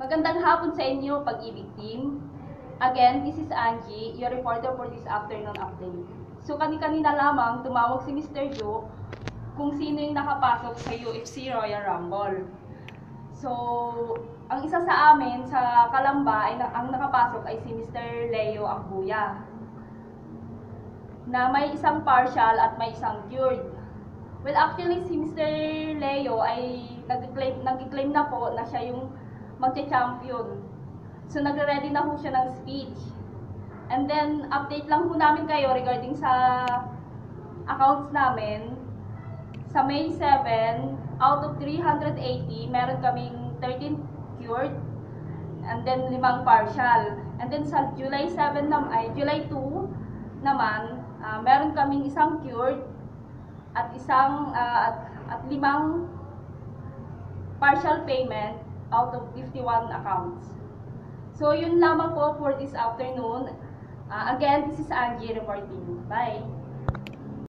Magandang hapon sa inyo, Pag-ibig Team. Again, this is Angie, your reporter for this afternoon update. So, kanina lamang tumawag si Mr. Joe kung sino yung nakapasok sa UFC Royal Rumble. So, ang isa sa amin sa Kalamba ay ang nakapasok ay si Mr. Leo Ambuya, na may isang partial at may isang cured. Well, actually, si Mr. Leo ay nag-claim na po na siya yung magcha-champion. So, nagre-ready na po siya ng speech. And then, update lang po namin kayo regarding sa accounts namin. Sa May 7, out of 380, meron kaming 13 cured, and then 5 partial. And then sa July 7 July 2 naman, meron kaming isang cured at at 5 partial payment out of 51 accounts. So, yun lamang po for this afternoon. Again, this is Angie reporting. Bye!